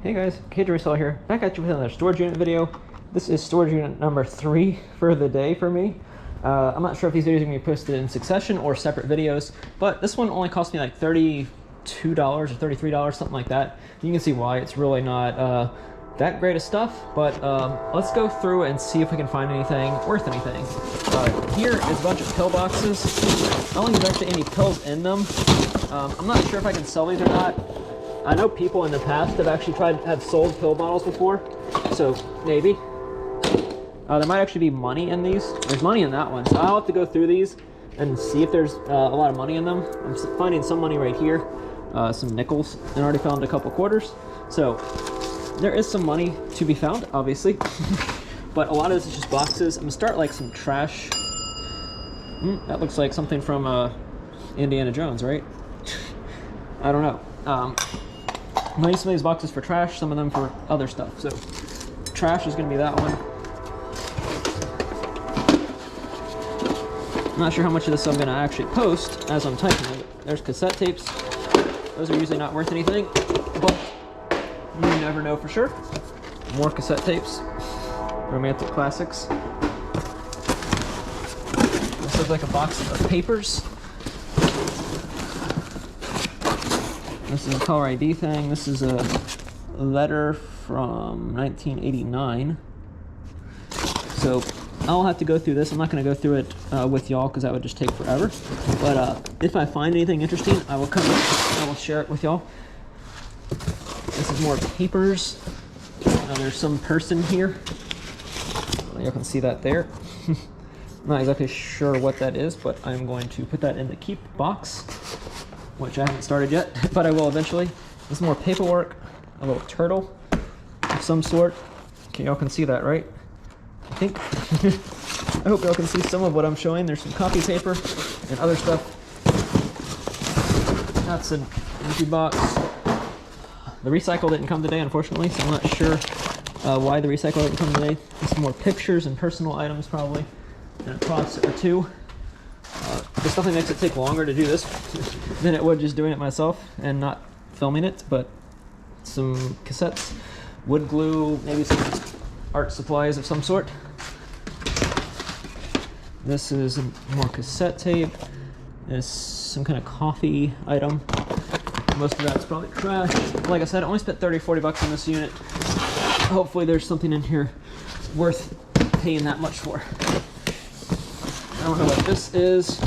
Hey guys, KJ here, back at you with another storage unit video. This is storage unit number 3 for the day for me. I'm not sure if these videos are going to be posted in succession or separate videos, but this one only cost me like $32 or $33, something like that. You can see why. It's really not that great of stuff, but let's go through and see if we can find anything worth anything. Here is a bunch of pill boxes. I don't think there's actually any pills in them. I'm not sure if I can sell these or not. I know people in the past have actually have sold pill bottles before, so maybe. There might actually be money in these. There's money in that one, so I'll have to go through these and see if there's a lot of money in them. I'm finding some money right here, some nickels, and I already found a couple quarters. So there is some money to be found, obviously, but a lot of this is just boxes. I'm gonna start like some trash. That looks like something from Indiana Jones, right? I don't know. I'm gonna use some of these boxes for trash, some of them for other stuff. So trash is gonna be that one. I'm not sure how much of this I'm gonna actually post as I'm typing it. There's cassette tapes. Those are usually not worth anything, but you never know for sure. More cassette tapes. Romantic classics. This looks like a box of papers. This is a caller ID thing. This is a letter from 1989. So I'll have to go through this. I'm not going to go through it with y'all because that would just take forever. But if I find anything interesting, I will come in. I will share it with y'all. This is more papers. There's some person here. Y'all can see that there. I'm not exactly sure what that is, but I'm going to put that in the keep box, which I haven't started yet, but I will eventually. This is more paperwork, a little turtle of some sort. Okay, y'all can see that, right? I think. I hope y'all can see some of what I'm showing. There's some copy paper and other stuff. That's an empty box. The recycle didn't come today, unfortunately, so I'm not sure why the recycle didn't come today. There's some more pictures and personal items, probably, and a cross or two. This definitely makes it take longer to do this than it would just doing it myself and not filming it, but some cassettes, wood glue, maybe some art supplies of some sort. This is more cassette tape. There's some kind of coffee item. Most of that's probably trash. Like I said, I only spent 30-40 bucks on this unit. Hopefully there's something in here worth paying that much for. I don't know what this is.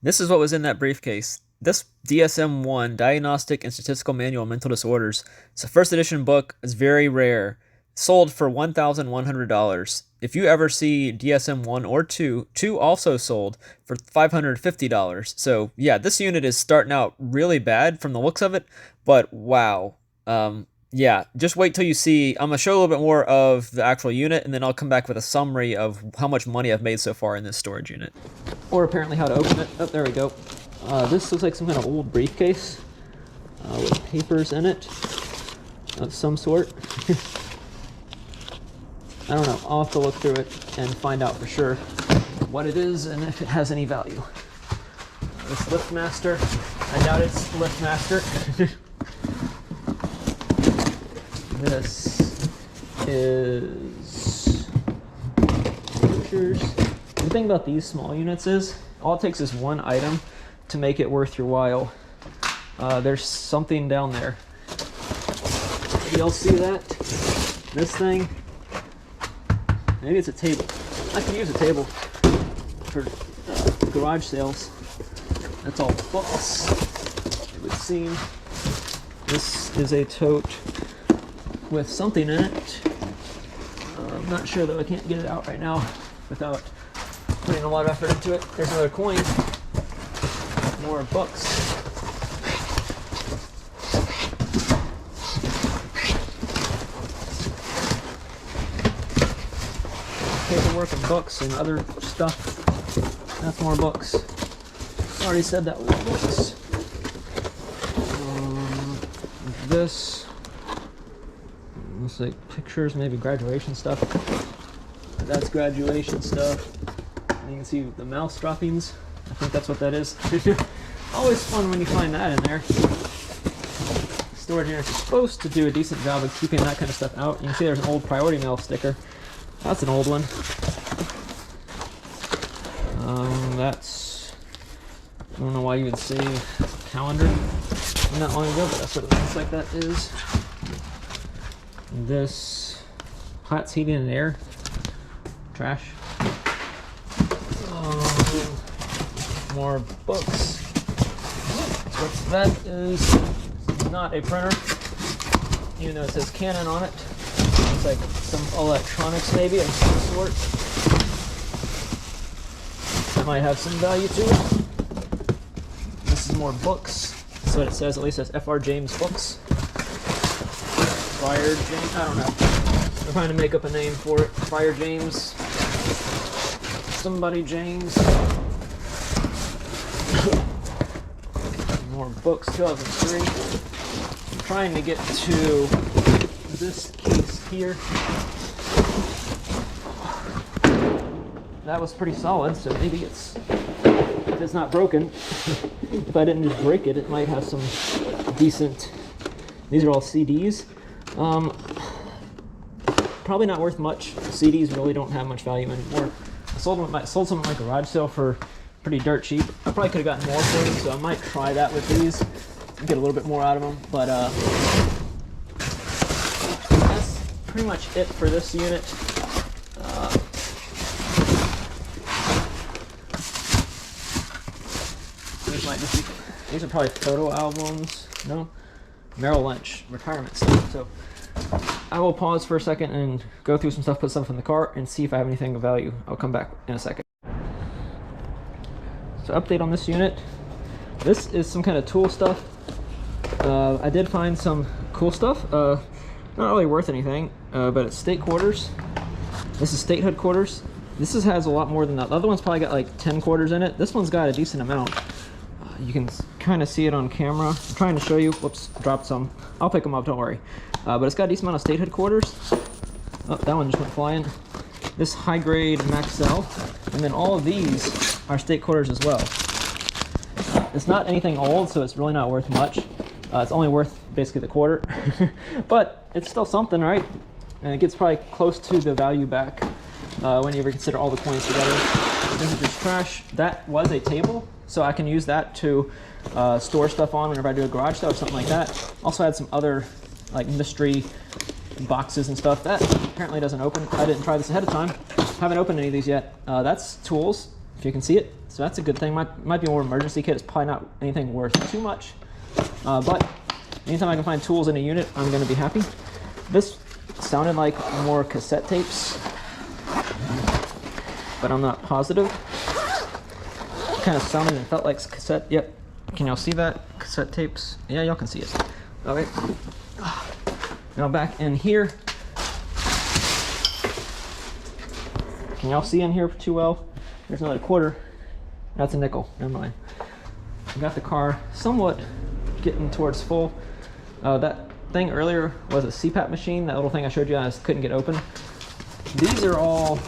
This is what was in that briefcase. This DSM-1, Diagnostic and Statistical Manual of Mental Disorders. It's a first edition book. It's very rare. Sold for $1,100. If you ever see DSM-1 or 2 also sold for $550. So yeah, this unit is starting out really bad from the looks of it, but wow. Yeah, just wait till you see. I'm going to show a little bit more of the actual unit, and then I'll come back with a summary of how much money I've made so far in this storage unit. Or apparently how to open it. Oh, there we go. This looks like some kind of old briefcase with papers in it of some sort. I don't know. I'll have to look through it and find out for sure what it is and if it has any value. This LiftMaster. I doubt it's LiftMaster. This is pictures. The thing about these small units is all it takes is one item to make it worth your while. There's something down there. Y'all see that? This thing? Maybe it's a table. I could use a table for garage sales. That's all books, it would seem. This is a tote with something in it. I'm not sure though, I can't get it out right now without putting a lot of effort into it. There's another coin. More books. Paperwork and books and other stuff. That's more books. I already said that was books. This looks like pictures, maybe graduation stuff. That's graduation stuff. And you can see the mouse droppings. I think that's what that is. Always fun when you find that in there. storage units are supposed to do a decent job of keeping that kind of stuff out. You can see there's an old priority mail sticker. That's an old one. That's, I don't know why you would say calendar not long ago, but that's what it looks like that is. This Platts Heating and Air. Trash. More books. What that is not a printer, even though it says Canon on it. Looks like some electronics maybe of some sort. That might have some value to it. This is more books. That's what it says. At least it says F.R. James Books. Friar James, I don't know. I'm trying to make up a name for it. Friar James. Somebody James. More books, 2003. I'm trying to get to this case here. That was pretty solid, so maybe it's, if it's not broken, if I didn't just break it, it might have some decent, these are all CDs. Probably not worth much. CDs really don't have much value anymore. I sold them at my garage sale for pretty dirt cheap. I probably could have gotten more for them, so I might try that with these and get a little bit more out of them. But that's pretty much it for this unit. These are probably photo albums. No, Merrill Lynch retirement stuff. So I will pause for a second and go through some stuff, put stuff in the cart, and see if I have anything of value. I'll come back in a second. So update on this unit. This is some kind of tool stuff. I did find some cool stuff. Not really worth anything, but it's state quarters. This is statehood quarters. This has a lot more than that. The other one's probably got like 10 quarters in it. This one's got a decent amount. You can kind of see it on camera. I'm trying to show you. Whoops, dropped some. I'll pick them up, don't worry. But it's got a decent amount of statehood quarters. Oh, that one just went flying. This high grade Maxell, and then all of these are state quarters as well. It's not anything old, so it's really not worth much. It's only worth basically the quarter, but it's still something, right? And it gets probably close to the value back when you ever consider all the coins together. This is just trash. That was a table, so I can use that to store stuff on whenever I do a garage sale or something like that. Also had some other like mystery boxes and stuff. That apparently doesn't open. I didn't try this ahead of time. Haven't opened any of these yet. That's tools, if you can see it. So that's a good thing. Might be more emergency kit. It's probably not anything worth too much. But anytime I can find tools in a unit, I'm going to be happy. This sounded like more cassette tapes, but I'm not positive. It kind of sounded and felt like cassette. Yep. Can y'all see that? Cassette tapes. Yeah, y'all can see it. Okay. Now back in here. Can y'all see in here too well? There's another quarter. That's a nickel. Never mind. I got the car somewhat getting towards full. That thing earlier was a CPAP machine. That little thing I showed you I just couldn't get open. These are all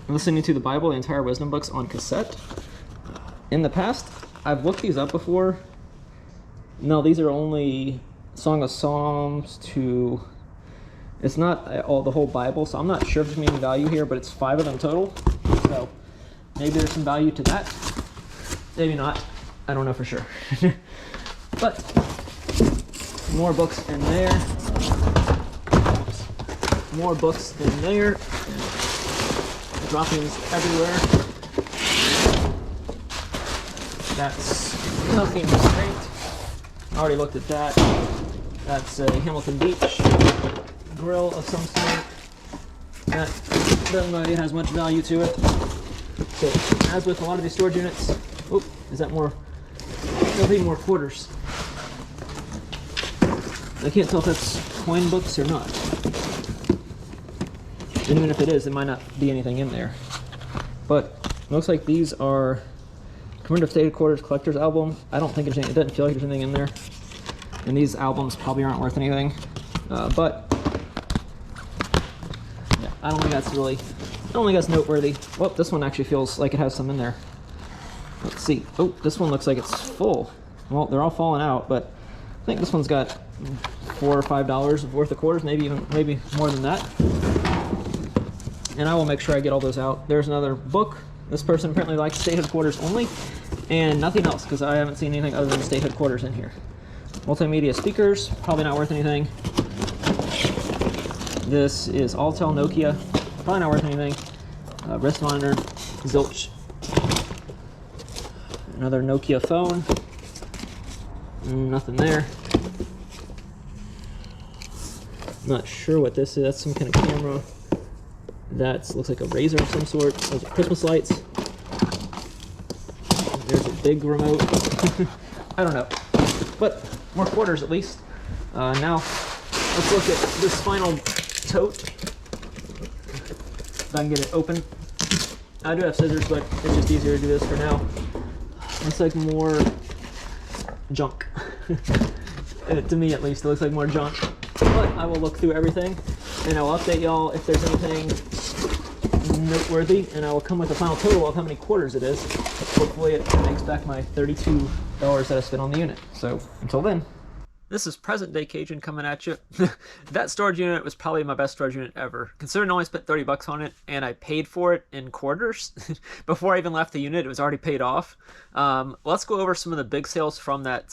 listening to the Bible, the entire wisdom books on cassette. In the past, I've looked these up before. No, these are only Song of Psalms to, it's not all the whole Bible, so I'm not sure if there's any value here, but it's 5 of them total. So maybe there's some value to that. Maybe not. I don't know for sure. But more books in there. Oops. More books in there. Droppings everywhere. That's nothing straight. I already looked at that. That's a Hamilton Beach grill of some sort. That doesn't really have much value to it. So, as with a lot of these storage units, oh, is that more? There'll be more quarters. I can't tell if that's coin books or not. And even if it is, there might not be anything in there. But it looks like these are Commemorative Stated Quarters Collector's Album. I don't think there's anything, it doesn't feel like there's anything in there. And these albums probably aren't worth anything. But yeah, I don't think that's noteworthy. Well, this one actually feels like it has some in there. Let's see. Oh, this one looks like it's full. Well, they're all falling out, but think this one's got $4 or $5 worth of quarters, maybe more than that. And I will make sure I get all those out. There's another book. This person apparently likes statehood quarters only, and nothing else, because I haven't seen anything other than statehood quarters in here. Multimedia speakers, probably not worth anything. This is Altel Nokia, probably not worth anything. Wrist monitor, zilch. Another Nokia phone. Nothing there. Not sure what this is. That's some kind of camera. That looks like a razor of some sort. Those are Christmas lights. There's a big remote. I don't know. But more quarters at least. Now, let's look at this final tote. If I can get it open. I do have scissors, but it's just easier to do this for now. Looks like more junk. To me at least, it looks like more junk. But I will look through everything, and I'll update y'all if there's anything noteworthy, and I will come with a final total of how many quarters it is. Hopefully it makes back my $32 that I spent on the unit. So until then. This is present day Cajun coming at you. That storage unit was probably my best storage unit ever. Considering I only spent 30 bucks on it and I paid for it in quarters before I even left the unit, it was already paid off. Let's go over some of the big sales from that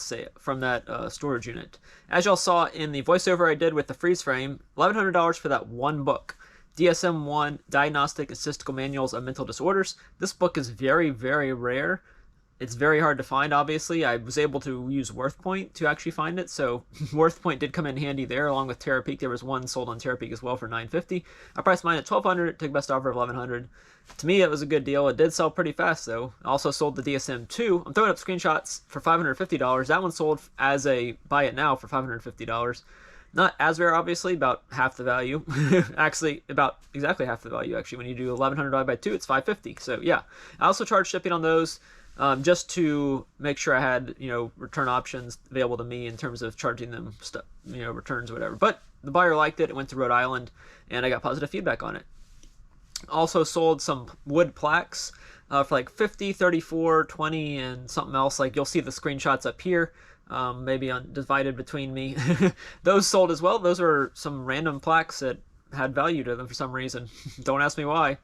storage unit. As y'all saw in the voiceover I did with the freeze frame, $1,100 for that one book. DSM-1 Diagnostic and Statistical Manuals of Mental Disorders. This book is very, very rare. It's very hard to find, obviously. I was able to use WorthPoint to actually find it, so WorthPoint did come in handy there, along with Terapeak. There was one sold on Terapeak as well for $9.50. I priced mine at $1,200, took best offer of $1,100. To me, it was a good deal. It did sell pretty fast, though. I also sold the DSM-2. I'm throwing up screenshots for $550. That one sold as a buy it now for $550. Not as rare, obviously, about half the value. Actually, about exactly half the value, actually. When you do $1,100 divided by 2, it's $550. So, yeah. I also charged shipping on those. Just to make sure I had, return options available to me in terms of charging them stuff, returns or whatever. But the buyer liked it. It went to Rhode Island, and I got positive feedback on it. Also sold some wood plaques for like 50, 34, 20, and something else. Like you'll see the screenshots up here, maybe divided between me. Those sold as well. Those are some random plaques that had value to them for some reason. Don't ask me why.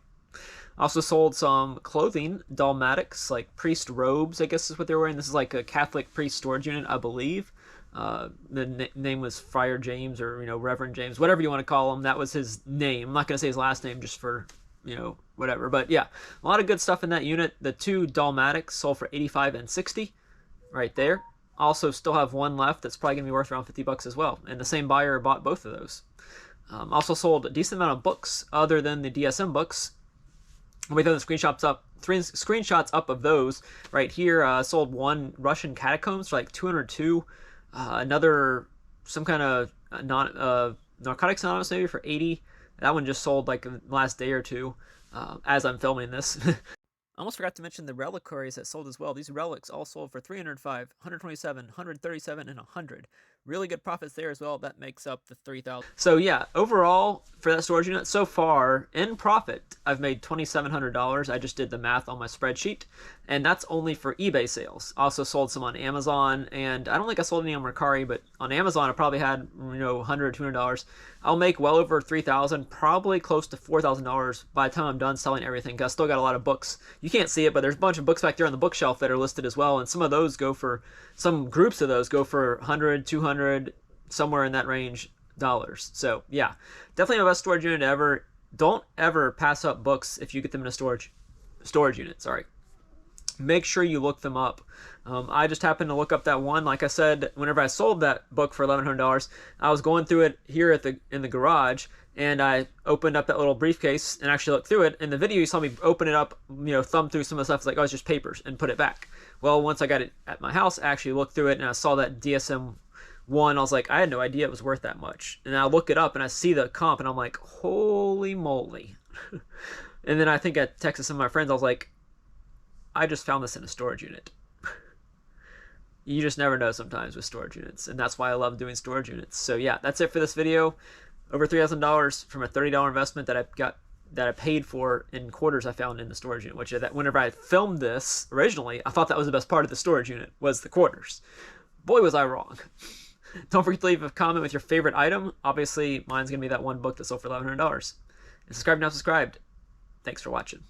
Also sold some clothing, dalmatics, like priest robes, I guess is what they're wearing. This is like a Catholic priest storage unit, I believe. The name was Friar James or, Reverend James, whatever you want to call him. That was his name. I'm not going to say his last name just for, whatever. But yeah, a lot of good stuff in that unit. The two dalmatics sold for $85 and $60 right there. Also still have one left that's probably going to be worth around 50 bucks as well. And the same buyer bought both of those. Also sold a decent amount of books other than the DSM books. We throw the screenshots up. 3 screenshots up of those right here. Sold one Russian Catacombs for like $202. Another some kind of Narcotics Anonymous maybe for $80. That one just sold like the last day or two as I'm filming this. I almost forgot to mention the reliquaries that sold as well. These relics all sold for $305, $127, $137, and $100. Really good profits there as well. That makes up the $3,000. So yeah, overall for that storage unit so far in profit, I've made $2,700. I just did the math on my spreadsheet, and that's only for eBay sales. Also sold some on Amazon, and I don't think I sold any on Mercari, but on Amazon I probably had $100 or $200. I'll make well over $3,000, probably close to $4,000 by the time I'm done selling everything, because I still got a lot of books. You can't see it, but there's a bunch of books back there on the bookshelf that are listed as well, and some of those go for, some groups of those go for $100, $200, somewhere in that range dollars. So yeah, definitely my best storage unit ever. Don't ever pass up books if you get them in a storage unit. Sorry. Make sure you look them up. I just happened to look up that one. Like I said, whenever I sold that book for $1,100, I was going through it here in the garage, and I opened up that little briefcase and actually looked through it. In the video, you saw me open it up, thumb through some of the stuff. It's like, oh, it's just papers, and put it back. Well, once I got it at my house, I actually looked through it, and I saw that DSM-1. I was like, I had no idea it was worth that much. And I look it up, and I see the comp, and I'm like, holy moly. And then I think I texted some of my friends. I was like, I just found this in a storage unit. You just never know sometimes with storage units, and that's why I love doing storage units. So yeah, that's it for this video. Over $3,000 from a $30 investment that I paid for in quarters I found in the storage unit, which whenever I filmed this originally, I thought that was the best part of the storage unit, was the quarters. Boy, was I wrong. Don't forget to leave a comment with your favorite item. Obviously, mine's going to be that one book that sold for $1,100. And subscribe if not subscribed. Thanks for watching.